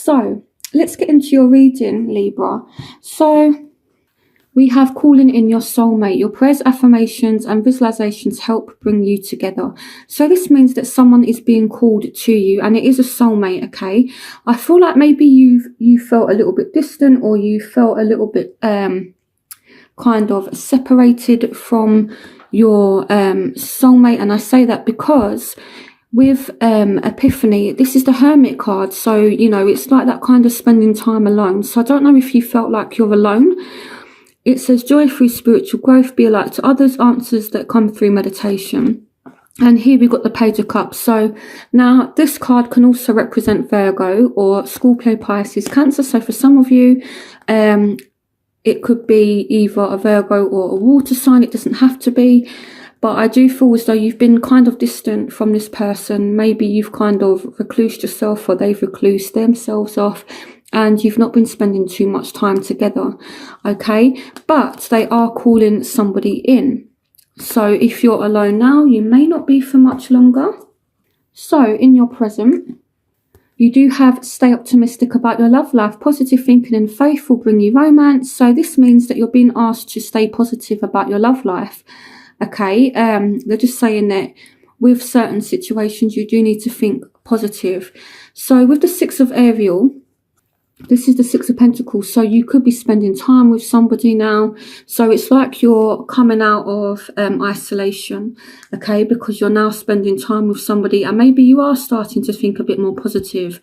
So let's get into your reading, Libra. So we have calling in your soulmate. Your prayers, affirmations, and visualizations help bring you together. So this means that someone is being called to you, and it is a soulmate, okay? I feel like maybe you felt a little bit distant, or you felt a little bit kind of separated from your soulmate. And I say that because with Epiphany, this is the Hermit card. So, it's like that kind of spending time alone. So I don't know if you felt like you're alone. It says joy through spiritual growth, be a light to others, answers that come through meditation. And here we got the Page of Cups. So now this card can also represent Virgo or Scorpio, Pisces, Cancer. So for some of you, it could be either a Virgo or a water sign. It doesn't have to be. But I do feel as though you've been kind of distant from this person. Maybe you've kind of reclused yourself, or they've reclused themselves off, and you've not been spending too much time together, okay? But they are calling somebody in. So if you're alone now, you may not be for much longer. So in your present, you do have stay optimistic about your love life. Positive thinking and faith will bring you romance. So this means that you're being asked to stay positive about your love life, okay? They're just saying that with certain situations, you do need to think positive. So with the Six of Ariel, this is the Six of Pentacles, so you could be spending time with somebody now. So it's like you're coming out of isolation, okay, because you're now spending time with somebody, and maybe you are starting to think a bit more positive,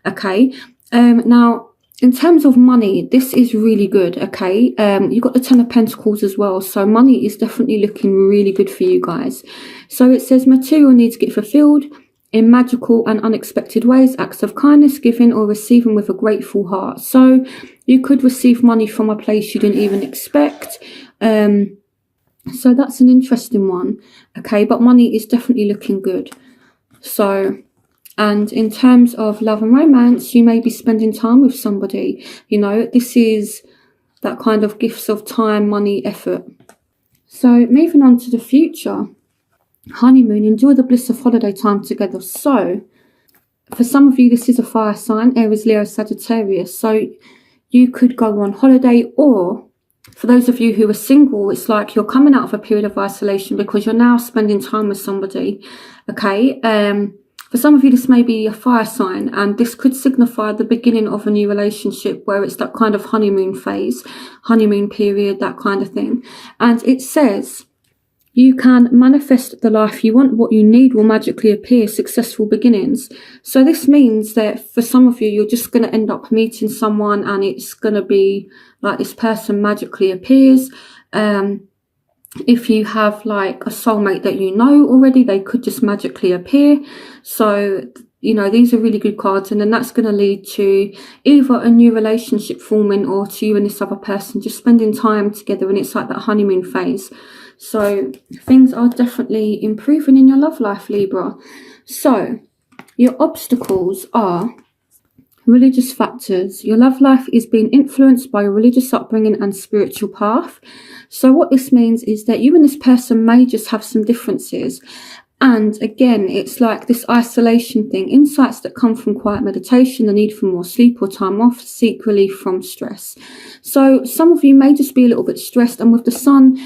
okay. Now, in terms of money, this is really good, okay. You've got the Ten of Pentacles as well, so money is definitely looking really good for you guys. So it says material needs get fulfilled in magical and unexpected ways, acts of kindness, giving or receiving with a grateful heart. So you could receive money from a place you didn't even expect. So that's an interesting one, okay? But money is definitely looking good. So, and in terms of love and romance, you may be spending time with somebody. This is that kind of gifts of time, money, effort. So moving on to the future. Honeymoon, enjoy the bliss of holiday time together. So for some of you, this is a fire sign, Aries, Leo, Sagittarius. So you could go on holiday, or for those of you who are single, it's like you're coming out of a period of isolation because you're now spending time with somebody, okay? For some of you, this may be a fire sign, and this could signify the beginning of a new relationship where it's that kind of honeymoon phase, honeymoon period, that kind of thing. And it says you can manifest the life you want. What you need will magically appear. Successful beginnings. So this means that for some of you, you're just going to end up meeting someone, and it's going to be like this person magically appears. If you have like a soulmate that you know already, they could just magically appear. So, these are really good cards. And then that's going to lead to either a new relationship forming, or to you and this other person just spending time together. And it's like that honeymoon phase. So things are definitely improving in your love life, Libra. So your obstacles are religious factors. Your love life is being influenced by your religious upbringing and spiritual path. So what this means is that you and this person may just have some differences. And again, it's like this isolation thing, insights that come from quiet meditation, the need for more sleep or time off, seek relief from stress. So some of you may just be a little bit stressed, and with the Sun,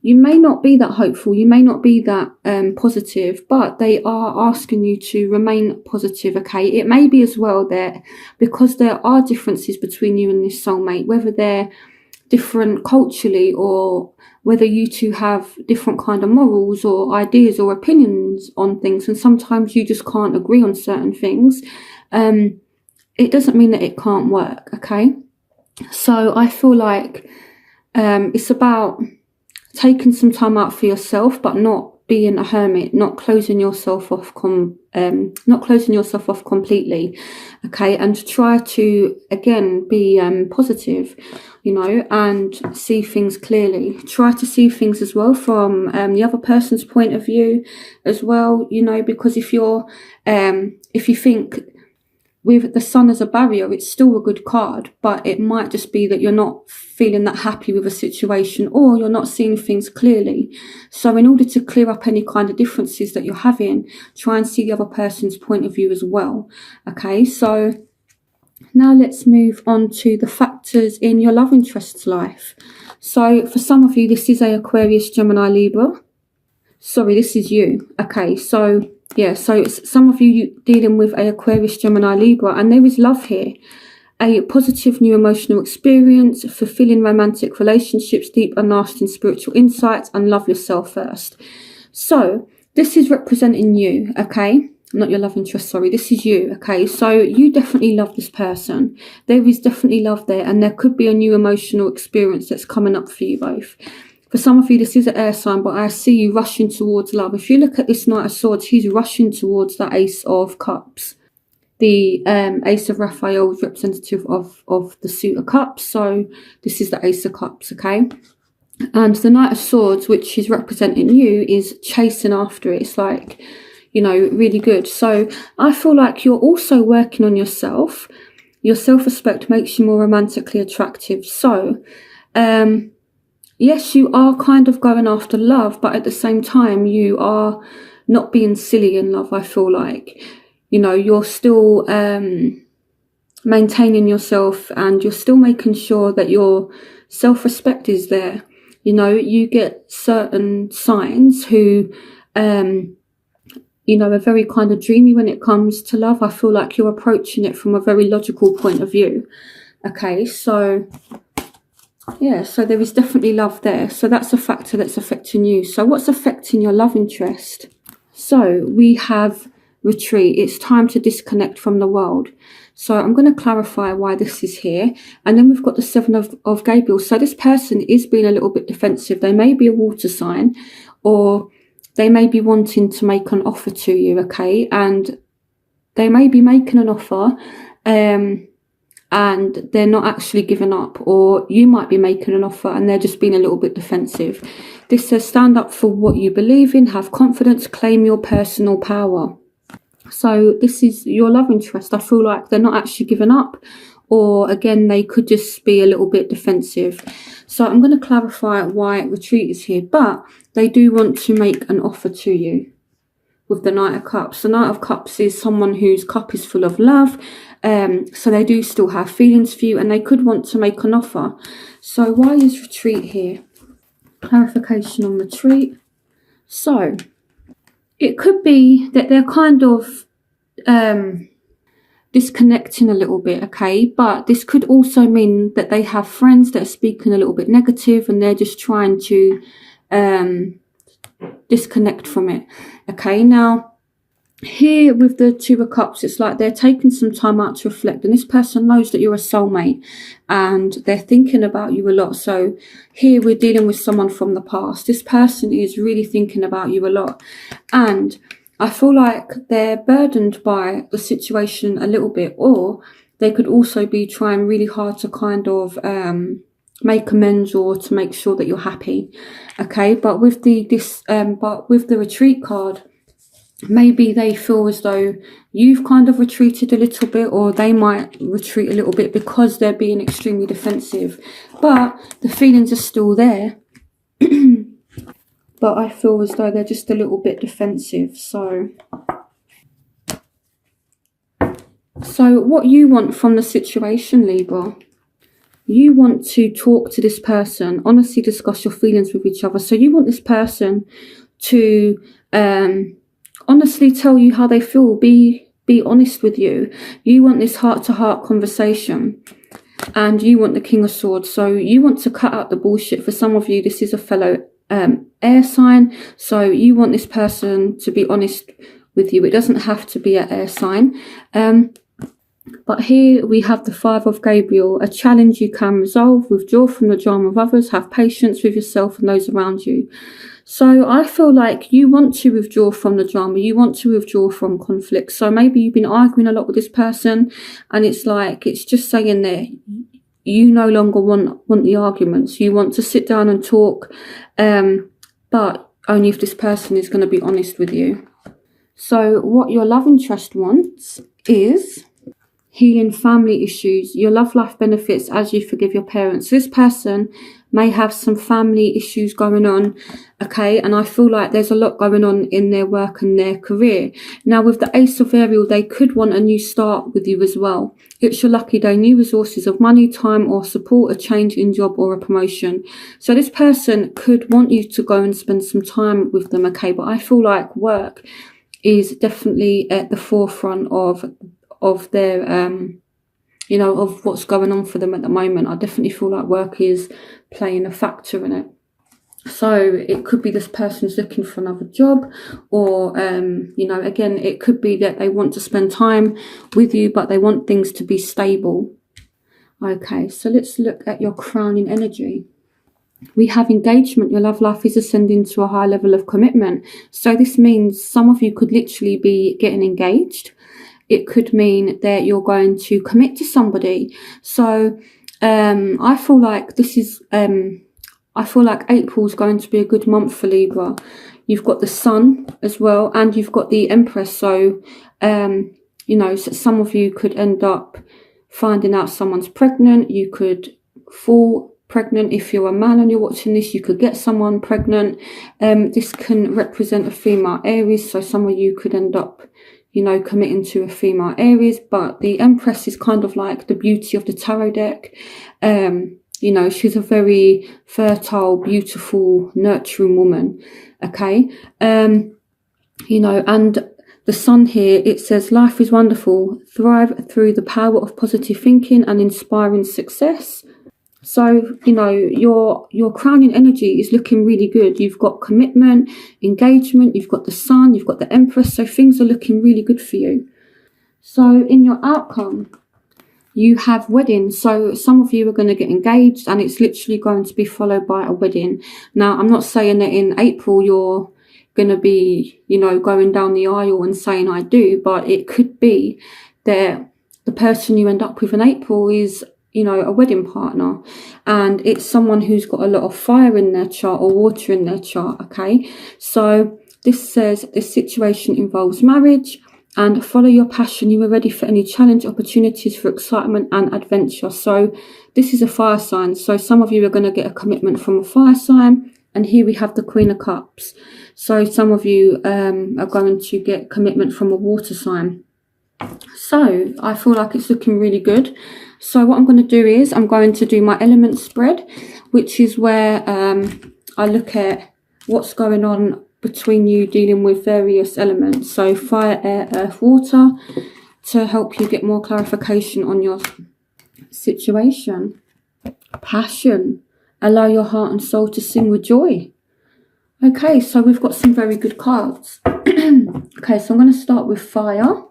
you may not be that hopeful, you may not be that positive, but they are asking you to remain positive, okay? It may be as well that because there are differences between you and this soulmate, whether they're different culturally, or whether you two have different kind of morals or ideas or opinions on things, and sometimes you just can't agree on certain things, it doesn't mean that it can't work, okay? So I feel like it's about taking some time out for yourself, but not being a hermit, not closing yourself off completely, okay? And try to again be positive, and see things clearly. Try to see things as well from the other person's point of view as well, because if you think with the Sun as a barrier, it's still a good card, but it might just be that you're not feeling that happy with a situation, or you're not seeing things clearly. So in order to clear up any kind of differences that you're having, try and see the other person's point of view as well, okay? So Now let's move on to the factors in your love interest's life. So for some of you, this is a Aquarius, Gemini, Libra. Sorry, this is you. Okay, so yeah, so it's some of you dealing with a Aquarius, Gemini, Libra, and there is love here. A positive new emotional experience, fulfilling romantic relationships, deep and lasting spiritual insights, and love yourself first. So this is representing you, okay? Not your love interest, sorry. This is you, okay? So you definitely love this person. There is definitely love there, and there could be a new emotional experience that's coming up for you both. For some of you, this is an air sign, but I see you rushing towards love. If you look at this Knight of Swords, he's rushing towards that Ace of Cups. The Ace of Raphael is representative of the suit of cups. So this is the Ace of Cups, okay? And the Knight of Swords, which is representing you, is chasing after it. It's like, you know, really good. So I feel like you're also working on yourself. Your self-respect makes you more romantically attractive. So, yes, you are kind of going after love, but at the same time, you are not being silly in love, I feel like. You know, you're still maintaining yourself, and you're still making sure that your self-respect is there. You know, you get certain signs who, you know, are very kind of dreamy when it comes to love. I feel like you're approaching it from a very logical point of view. Okay, so yeah, so there is definitely love there. So that's a factor that's affecting you. So what's affecting your love interest? So we have retreat. It's time to disconnect from the world. So I'm going to clarify why this is here. And then we've got the Seven of Gabriel. So this person is being a little bit defensive. They may be a water sign, or they may be wanting to make an offer to you, okay? And they may be making an offer and they're not actually giving up, or you might be making an offer and they're just being a little bit defensive. This says stand up for what you believe in, have confidence, claim your personal power. So this is your love interest. I feel like they're not actually giving up, or again, they could just be a little bit defensive. So I'm going to clarify why retreat is here, but they do want to make an offer to you with the Knight of Cups. The Knight of Cups is someone whose cup is full of love. So they do still have feelings for you, and they could want to make an offer. So why is retreat here? Clarification on retreat. So it could be that they're kind of disconnecting a little bit, okay? But this could also mean that they have friends that are speaking a little bit negative, and they're just trying to disconnect from it, okay? Now, here with the Two of Cups, it's like they're taking some time out to reflect, and this person knows that you're a soulmate and they're thinking about you a lot. So here we're dealing with someone from the past. This person is really thinking about you a lot, and I feel like they're burdened by the situation a little bit, or they could also be trying really hard to kind of make amends, or to make sure that you're happy, okay? But with the retreat card, maybe they feel as though you've kind of retreated a little bit, or they might retreat a little bit because they're being extremely defensive. But the feelings are still there. But I feel as though they're just a little bit defensive. So what you want from the situation, Libra, you want to talk to this person, honestly discuss your feelings with each other. So you want this person to honestly tell you how they feel, be honest with you. You want this heart-to-heart conversation, and you want the King of Swords. So you want to cut out the bullshit. For some of you, this is a fellow air sign, so you want this person to be honest with you. It doesn't have to be an air sign. But here we have the Five of Gabriel, a challenge you can resolve, withdraw from the drama of others, have patience with yourself and those around you. So I feel like you want to withdraw from the drama, you want to withdraw from conflict. So maybe you've been arguing a lot with this person, and it's like, it's just saying there, you no longer want the arguments. You want to sit down and talk, but only if this person is going to be honest with you. So what your love interest wants is healing family issues. Your love life benefits as you forgive your parents. This person may have some family issues going on, okay, and I feel like there's a lot going on in their work and their career. Now with the Ace of Ariel, they could want a new start with you as well. It's your lucky day, new resources of money, time or support, a change in job or a promotion. So this person could want you to go and spend some time with them, okay, but I feel like work is definitely at the forefront of their of what's going on for them at the moment. I definitely feel like work is playing a factor in it. So it could be this person's looking for another job, or again, it could be that they want to spend time with you, but they want things to be stable. Okay, so let's look at your crowning energy. We have engagement. Your love life is ascending to a high level of commitment. So this means some of you could literally be getting engaged. It could mean that you're going to commit to somebody. So I feel like April is going to be a good month for Libra. You've got the Sun as well, and you've got the Empress. So, so some of you could end up finding out someone's pregnant. You could fall pregnant. If you're a man and you're watching this, you could get someone pregnant. This can represent a female Aries. So some of you could end up committing to a female Aries, but the Empress is kind of like the beauty of the tarot deck. She's a very fertile, beautiful, nurturing woman. Okay. And the Sun here, it says life is wonderful. Thrive through the power of positive thinking and inspiring success. So, your crowning energy is looking really good. You've got commitment, engagement, you've got the Sun, you've got the Empress. So things are looking really good for you. So in your outcome, you have wedding. So some of you are going to get engaged, and it's literally going to be followed by a wedding. Now, I'm not saying that in April you're going to be, going down the aisle and saying I do, but it could be that the person you end up with in April is a wedding partner, and it's someone who's got a lot of fire in their chart or water in their chart. Okay, so this says this situation involves marriage, and follow your passion. You are ready for any challenge, opportunities for excitement and adventure. So this is a fire sign, so some of you are going to get a commitment from a fire sign, and here we have the Queen of Cups. So some of you are going to get commitment from a water sign. So I feel like it's looking really good. So what I'm going to do is I'm going to do my element spread, which is where I look at what's going on between you dealing with various elements. So fire, air, earth, water, to help you get more clarification on your situation. Passion. Allow your heart and soul to sing with joy. Okay, so we've got some very good cards. Okay, so I'm going to start with fire.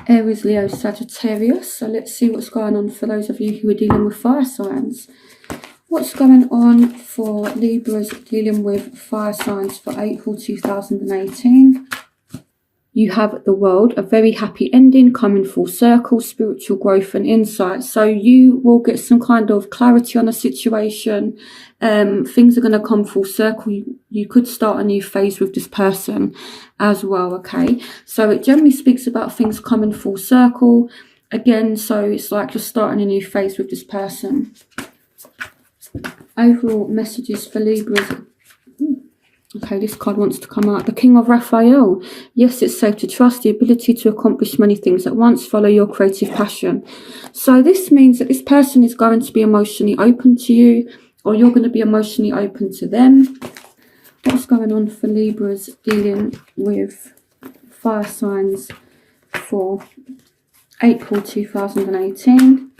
Aries, Leo, Sagittarius. So let's see what's going on for those of you who are dealing with fire signs. What's going on for Libras dealing with fire signs for April 2018? You have the World, a very happy ending, coming full circle, spiritual growth and insight. So you will get some kind of clarity on a situation. Things are going to come full circle. You could start a new phase with this person as well, okay? So it generally speaks about things coming full circle. Again, so it's like you're starting a new phase with this person. Overall messages for Libras. Okay, this card wants to come out. The King of Raphael. Yes, it's safe to trust the ability to accomplish many things at once. Follow your creative passion. So this means that this person is going to be emotionally open to you, or you're going to be emotionally open to them. What's going on for Libras dealing with fire signs for April 2018?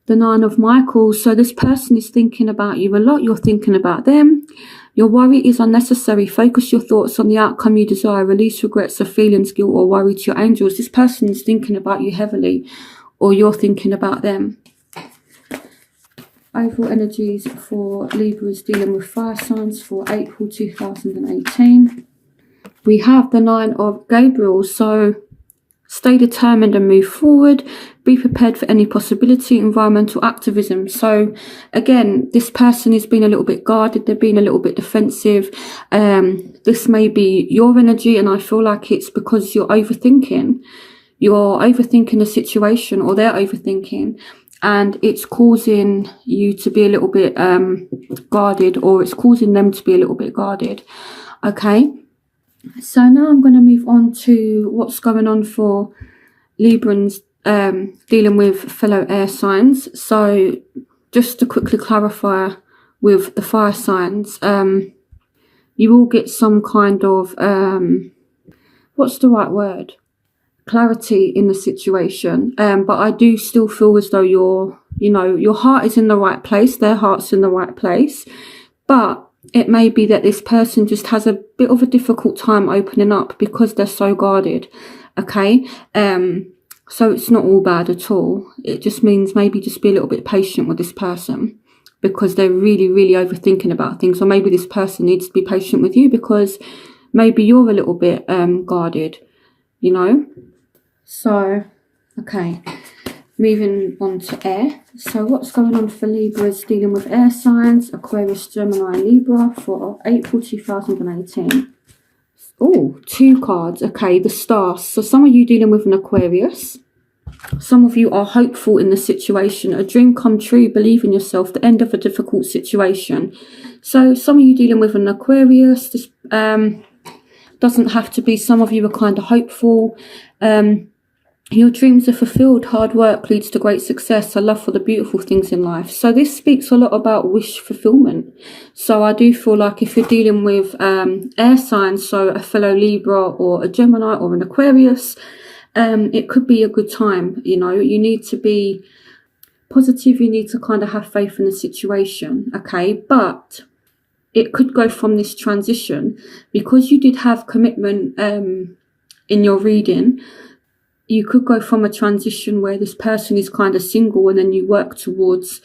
The Nine of Michaels. So this person is thinking about you a lot. You're thinking about them. Your worry is unnecessary. Focus your thoughts on the outcome you desire. Release regrets of feelings, guilt or worry to your angels. This person is thinking about you heavily, or you're thinking about them. Overall energies for Libras dealing with fire signs for April 2018. We have the Nine of Gabriel. So stay determined and move forward. Be prepared for any possibility. Environmental activism. So again, this person is being a little bit guarded. They're being a little bit defensive. This may be your energy, and I feel like it's because you're overthinking. You're overthinking the situation, or they're overthinking. and it's causing you to be a little bit guarded, or it's causing them to be a little bit guarded. Okay, so now I'm going to move on to what's going on for Librans dealing with fellow air signs. So just to quickly clarify with the fire signs, you will get some kind of what's the right word? Clarity in the situation, but I do still feel as though your heart is in the right place, their heart's in the right place, but it may be that this person just has a bit of a difficult time opening up because they're so guarded. Okay, so it's not all bad at all. It just means maybe just be a little bit patient with this person, because they're really, really overthinking about things, or maybe this person needs to be patient with you because maybe you're a little bit guarded, So, okay, moving on to air. So what's going on for Libras dealing with air signs, Aquarius, Gemini, Libra for April 2018? Oh, 2 cards. Okay, the stars. So some of you dealing with an Aquarius. Some of you are hopeful in the situation. A dream come true, believe in yourself, the end of a difficult situation. So some of you dealing with an Aquarius. This doesn't have to be. Some of you are kind of hopeful. Your dreams are fulfilled. Hard work leads to great success. A love for the beautiful things in life. So this speaks a lot about wish fulfillment. So I do feel like if you're dealing with air signs, so a fellow Libra or a Gemini or an Aquarius, it could be a good time. You need to be positive. You need to kind of have faith in the situation. Okay, but it could go from this transition, because you did have commitment in your reading. You could go from a transition where this person is kind of single and then you work towards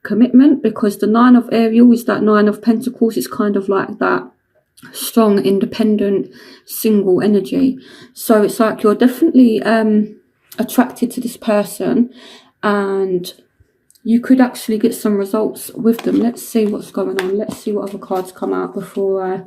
commitment, because the 9 of Ariel is that 9 of Pentacles. It's kind of like that strong, independent, single energy. So it's like you're definitely attracted to this person, and you could actually get some results with them. Let's see what's going on. Let's see what other cards come out before I